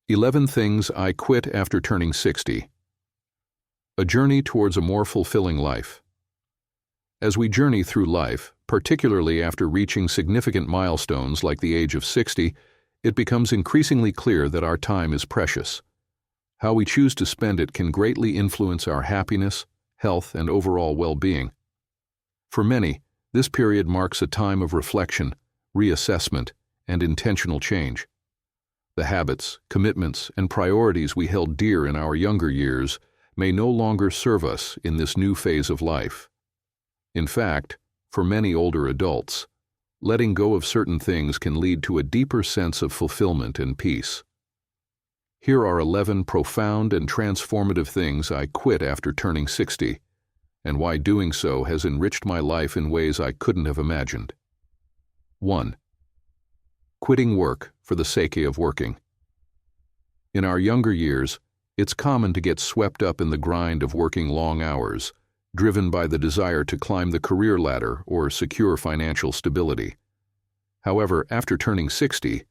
11 Things I Quit After Turning 60. A Journey Towards a More Fulfilling Life. As we journey through life, particularly after reaching significant milestones like the age of 60, it becomes increasingly clear that our time is precious. How we choose to spend it can greatly influence our happiness, health, and overall well-being. For many, this period marks a time of reflection, reassessment, and intentional change. The habits, commitments, and priorities we held dear in our younger years may no longer serve us in this new phase of life. In fact, for many older adults, letting go of certain things can lead to a deeper sense of fulfillment and peace. Here are 11 profound and transformative things I quit after turning 60, and why doing so has enriched my life in ways I couldn't have imagined. 1. Quitting work for the sake of working. In our younger years, it's common to get swept up in the grind of working long hours, driven by the desire to climb the career ladder or secure financial stability. However, after turning 60,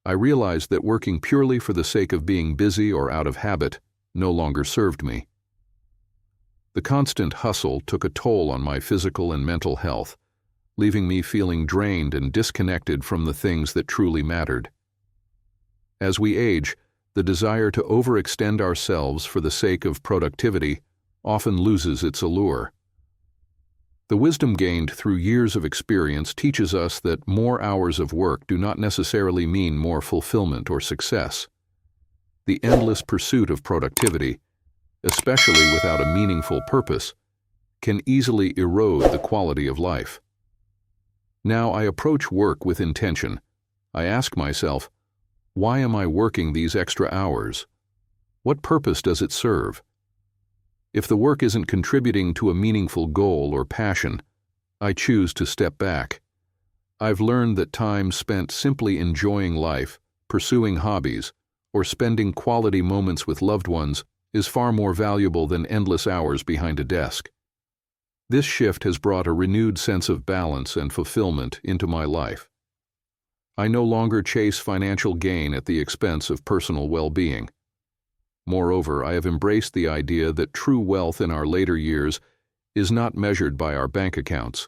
I realized that working purely for the sake of being busy or out of habit no longer served me. The constant hustle took a toll on my physical and mental health, leaving me feeling drained and disconnected from the things that truly mattered. As we age, the desire to overextend ourselves for the sake of productivity often loses its allure. The wisdom gained through years of experience teaches us that more hours of work do not necessarily mean more fulfillment or success. The endless pursuit of productivity, especially without a meaningful purpose, can easily erode the quality of life. Now I approach work with intention. I ask myself, why am I working these extra hours? What purpose does it serve? If the work isn't contributing to a meaningful goal or passion, I choose to step back. I've learned that time spent simply enjoying life, pursuing hobbies, or spending quality moments with loved ones is far more valuable than endless hours behind a desk. This shift has brought a renewed sense of balance and fulfillment into my life. I no longer chase financial gain at the expense of personal well-being. Moreover, I have embraced the idea that true wealth in our later years is not measured by our bank accounts,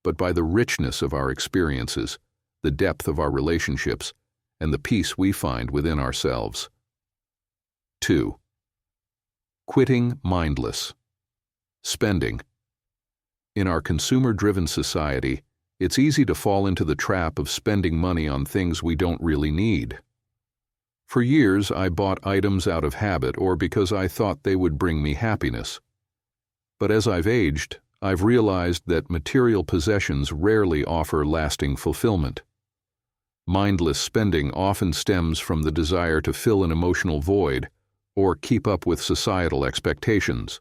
but by the richness of our experiences, the depth of our relationships, and the peace we find within ourselves. 2. Quitting mindless. Spending. In our consumer-driven society, it's easy to fall into the trap of spending money on things we don't really need. For years, I bought items out of habit or because I thought they would bring me happiness. But as I've aged, I've realized that material possessions rarely offer lasting fulfillment. Mindless spending often stems from the desire to fill an emotional void or keep up with societal expectations.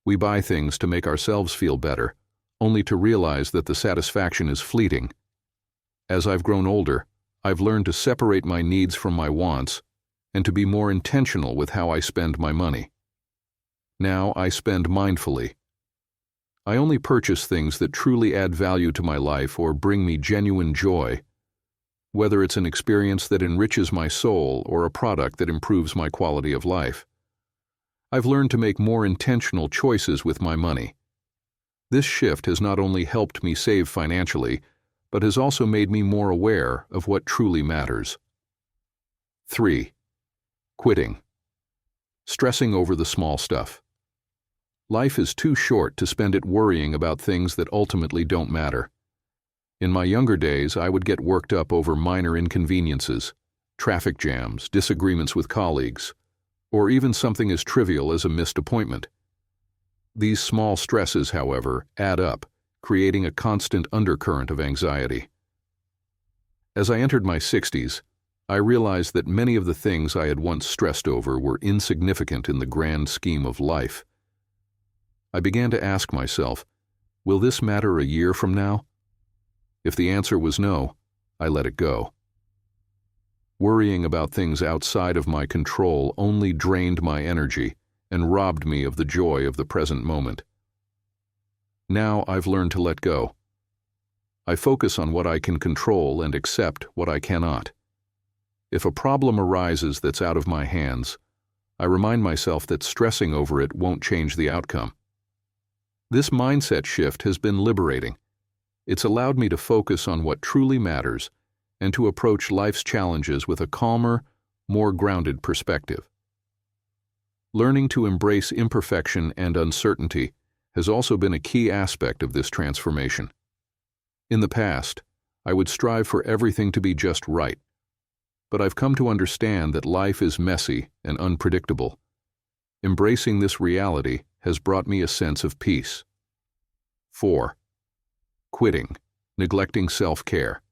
We buy things to make ourselves feel better, only to realize that the satisfaction is fleeting. As I've grown older, I've learned to separate my needs from my wants and to be more intentional with how I spend my money. Now I spend mindfully. I only purchase things that truly add value to my life or bring me genuine joy, whether it's an experience that enriches my soul or a product that improves my quality of life. I've learned to make more intentional choices with my money. This shift has not only helped me save financially, but has also made me more aware of what truly matters. 3. Quitting. Stressing over the small stuff. Life is too short to spend it worrying about things that ultimately don't matter. In my younger days, I would get worked up over minor inconveniences, traffic jams, disagreements with colleagues, or even something as trivial as a missed appointment. These small stresses, however, add up, creating a constant undercurrent of anxiety. As I entered my 60s, I realized that many of the things I had once stressed over were insignificant in the grand scheme of life. I began to ask myself, will this matter a year from now? If the answer was no, I let it go. Worrying about things outside of my control only drained my energy and robbed me of the joy of the present moment. Now I've learned to let go. I focus on what I can control and accept what I cannot. If a problem arises that's out of my hands, I remind myself that stressing over it won't change the outcome. This mindset shift has been liberating. It's allowed me to focus on what truly matters and to approach life's challenges with a calmer, more grounded perspective. Learning to embrace imperfection and uncertainty has also been a key aspect of this transformation. In the past, I would strive for everything to be just right, but I've come to understand that life is messy and unpredictable. Embracing this reality has brought me a sense of peace. 4. Quitting, neglecting self-care.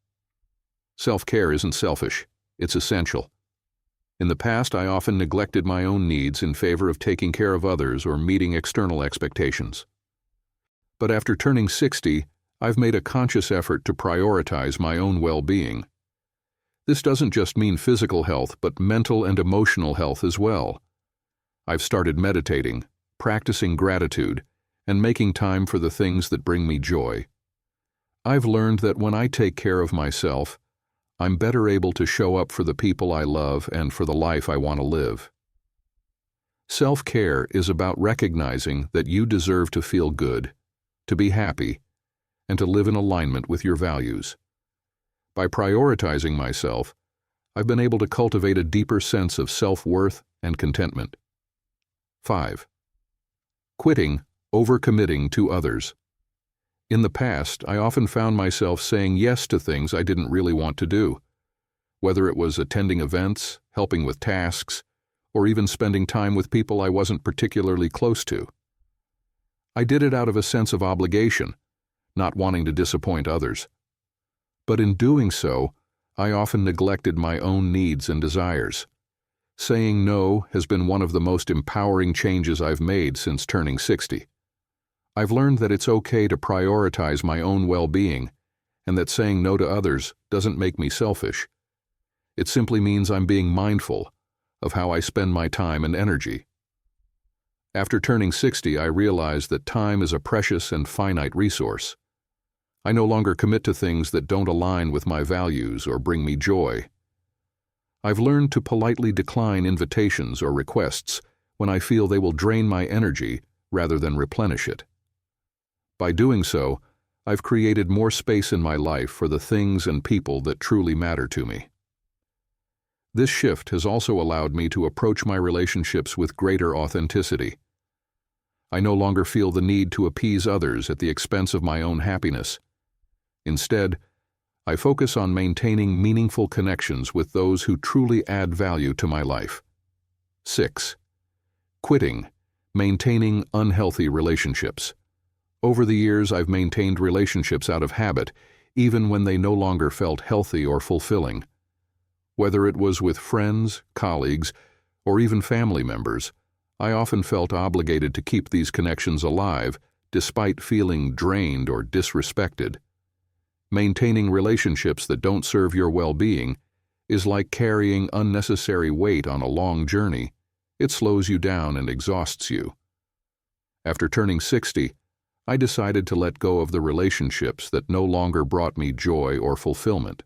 Self-care isn't selfish, it's essential. In the past, I often neglected my own needs in favor of taking care of others or meeting external expectations. But after turning 60, I've made a conscious effort to prioritize my own well-being. This doesn't just mean physical health, but mental and emotional health as well. I've started meditating, practicing gratitude, and making time for the things that bring me joy. I've learned that when I take care of myself, I'm better able to show up for the people I love and for the life I want to live. Self-care is about recognizing that you deserve to feel good, to be happy, and to live in alignment with your values. By prioritizing myself, I've been able to cultivate a deeper sense of self-worth and contentment. 5. Quitting, overcommitting to others. In the past, I often found myself saying yes to things I didn't really want to do, whether it was attending events, helping with tasks, or even spending time with people I wasn't particularly close to. I did it out of a sense of obligation, not wanting to disappoint others. But in doing so, I often neglected my own needs and desires. Saying no has been one of the most empowering changes I've made since turning 60. I've learned that it's okay to prioritize my own well-being, and that saying no to others doesn't make me selfish. It simply means I'm being mindful of how I spend my time and energy. After turning 60, I realized that time is a precious and finite resource. I no longer commit to things that don't align with my values or bring me joy. I've learned to politely decline invitations or requests when I feel they will drain my energy rather than replenish it. By doing so, I've created more space in my life for the things and people that truly matter to me. This shift has also allowed me to approach my relationships with greater authenticity. I no longer feel the need to appease others at the expense of my own happiness. Instead, I focus on maintaining meaningful connections with those who truly add value to my life. 6. Quitting, maintaining unhealthy relationships. Over the years, I've maintained relationships out of habit, even when they no longer felt healthy or fulfilling. Whether it was with friends, colleagues, or even family members, I often felt obligated to keep these connections alive, despite feeling drained or disrespected. Maintaining relationships that don't serve your well-being is like carrying unnecessary weight on a long journey. It slows you down and exhausts you. After turning 60, I decided to let go of the relationships that no longer brought me joy or fulfillment.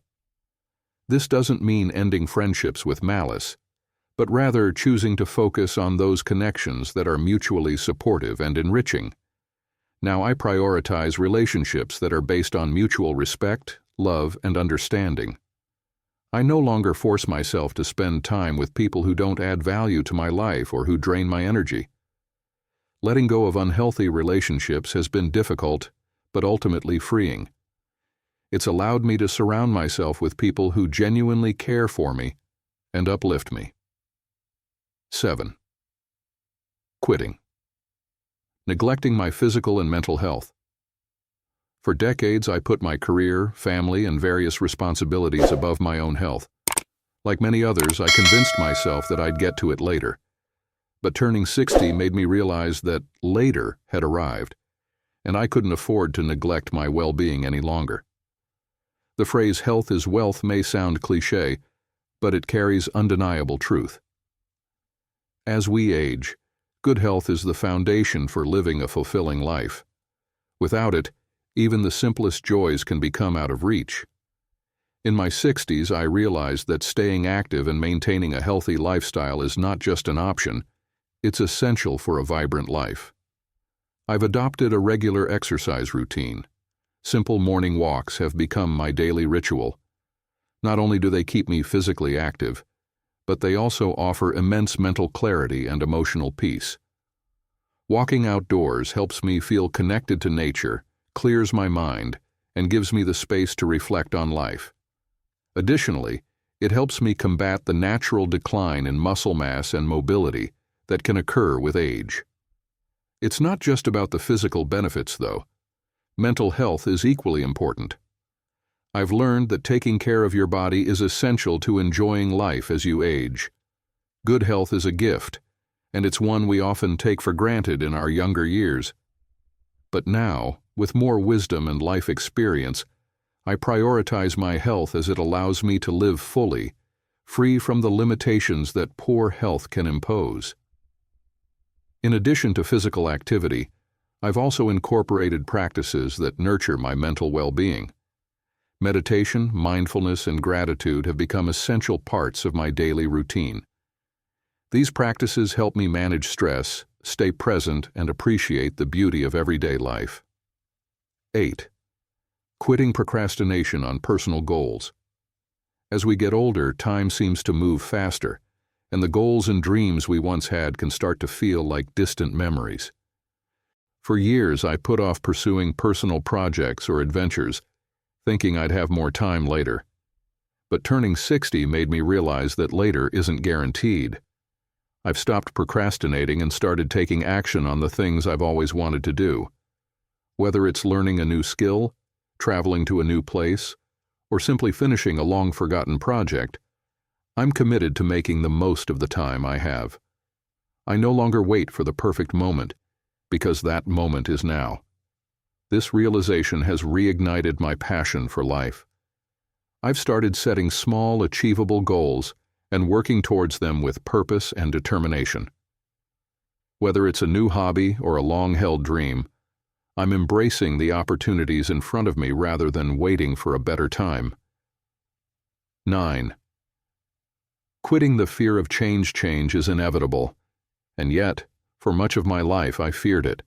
This doesn't mean ending friendships with malice, but rather choosing to focus on those connections that are mutually supportive and enriching. Now I prioritize relationships that are based on mutual respect, love, and understanding. I no longer force myself to spend time with people who don't add value to my life or who drain my energy. Letting go of unhealthy relationships has been difficult, but ultimately freeing. It's allowed me to surround myself with people who genuinely care for me and uplift me. 7. Quitting. Neglecting my physical and mental health. For decades, I put my career, family, and various responsibilities above my own health. Like many others, I convinced myself that I'd get to it later. But turning 60 made me realize that later had arrived, and I couldn't afford to neglect my well-being any longer. The phrase health is wealth may sound cliché, but it carries undeniable truth. As we age, good health is the foundation for living a fulfilling life. Without it, even the simplest joys can become out of reach. In my 60s, I realized that staying active and maintaining a healthy lifestyle is not just an option, it's essential for a vibrant life. I've adopted a regular exercise routine. Simple morning walks have become my daily ritual. Not only do they keep me physically active, but they also offer immense mental clarity and emotional peace. Walking outdoors helps me feel connected to nature, clears my mind, and gives me the space to reflect on life. Additionally, it helps me combat the natural decline in muscle mass and mobility that can occur with age. It's not just about the physical benefits, though. Mental health is equally important. I've learned that taking care of your body is essential to enjoying life as you age. Good health is a gift, and it's one we often take for granted in our younger years. But now, with more wisdom and life experience, I prioritize my health as it allows me to live fully, free from the limitations that poor health can impose. In addition to physical activity, I've also incorporated practices that nurture my mental well-being. Meditation, mindfulness, and gratitude have become essential parts of my daily routine. These practices help me manage stress, stay present, and appreciate the beauty of everyday life. 8. Quitting procrastination on personal goals. As we get older, time seems to move faster, and the goals and dreams we once had can start to feel like distant memories. For years, I put off pursuing personal projects or adventures, thinking I'd have more time later. But turning 60 made me realize that later isn't guaranteed. I've stopped procrastinating and started taking action on the things I've always wanted to do. Whether it's learning a new skill, traveling to a new place, or simply finishing a long-forgotten project, I'm committed to making the most of the time I have. I no longer wait for the perfect moment, because that moment is now. This realization has reignited my passion for life. I've started setting small, achievable goals and working towards them with purpose and determination. Whether it's a new hobby or a long-held dream, I'm embracing the opportunities in front of me rather than waiting for a better time. 9. Quitting the fear of change is inevitable, and yet, for much of my life, I feared it.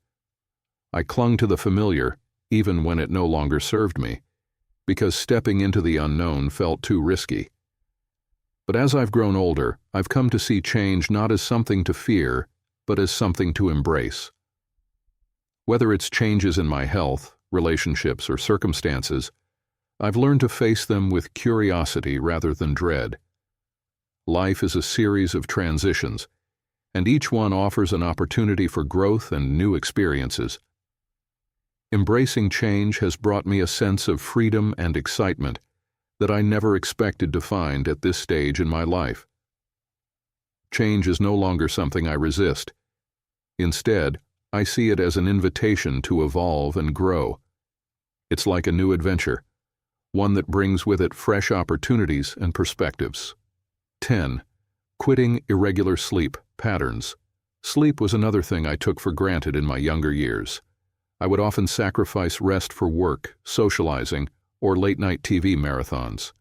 I clung to the familiar, even when it no longer served me, because stepping into the unknown felt too risky. But as I've grown older, I've come to see change not as something to fear, but as something to embrace. Whether it's changes in my health, relationships, or circumstances, I've learned to face them with curiosity rather than dread. Life is a series of transitions, and each one offers an opportunity for growth and new experiences. Embracing change has brought me a sense of freedom and excitement that I never expected to find at this stage in my life. Change is no longer something I resist. Instead, I see it as an invitation to evolve and grow. It's like a new adventure, one that brings with it fresh opportunities and perspectives. 10. Quitting irregular sleep patterns. Sleep was another thing I took for granted in my younger years. I would often sacrifice rest for work, socializing, or late-night TV marathons.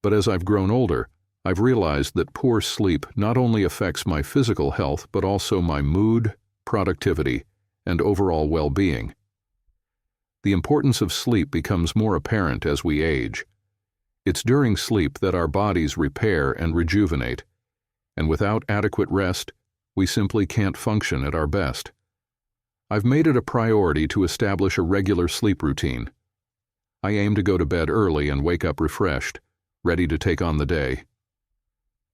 But as I've grown older, I've realized that poor sleep not only affects my physical health but also my mood, productivity, and overall well-being. The importance of sleep becomes more apparent as we age. It's during sleep that our bodies repair and rejuvenate, and without adequate rest, we simply can't function at our best. I've made it a priority to establish a regular sleep routine. I aim to go to bed early and wake up refreshed, ready to take on the day.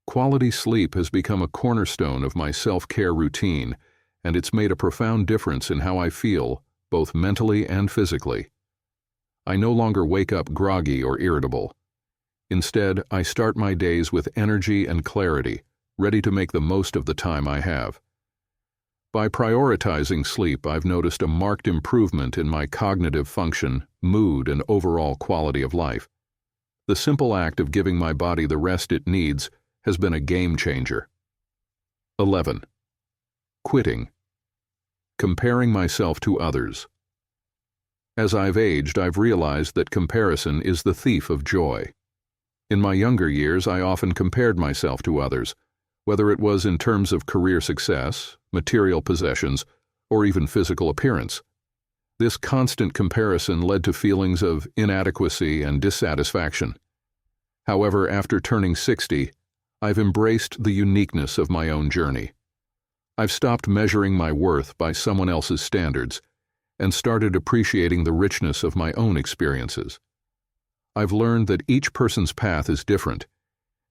Quality sleep has become a cornerstone of my self-care routine, and it's made a profound difference in how I feel, both mentally and physically. I no longer wake up groggy or irritable. Instead, I start my days with energy and clarity, ready to make the most of the time I have. By prioritizing sleep, I've noticed a marked improvement in my cognitive function, mood, and overall quality of life. The simple act of giving my body the rest it needs has been a game changer. 11. Quitting. Comparing myself to others. As I've aged, I've realized that comparison is the thief of joy. In my younger years, I often compared myself to others, whether it was in terms of career success, material possessions, or even physical appearance. This constant comparison led to feelings of inadequacy and dissatisfaction. However, after turning 60, I've embraced the uniqueness of my own journey. I've stopped measuring my worth by someone else's standards and started appreciating the richness of my own experiences. I've learned that each person's path is different,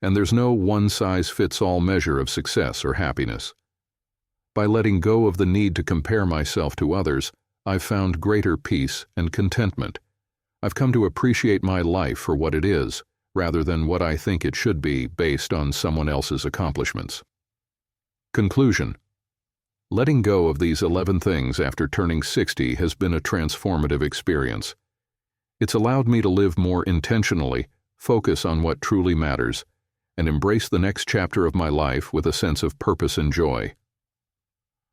and there's no one-size-fits-all measure of success or happiness. By letting go of the need to compare myself to others, I've found greater peace and contentment. I've come to appreciate my life for what it is, rather than what I think it should be based on someone else's accomplishments. Conclusion: letting go of these 11 things after turning 60 has been a transformative experience. It's allowed me to live more intentionally, focus on what truly matters, and embrace the next chapter of my life with a sense of purpose and joy.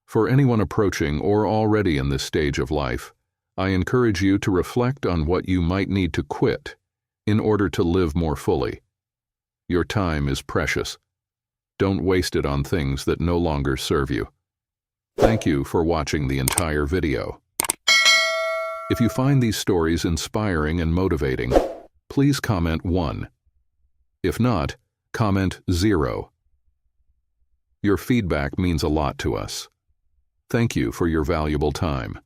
For anyone approaching or already in this stage of life, I encourage you to reflect on what you might need to quit in order to live more fully. Your time is precious. Don't waste it on things that no longer serve you. Thank you for watching the entire video. If you find these stories inspiring and motivating, please comment 1. If not, comment 0. Your feedback means a lot to us. Thank you for your valuable time.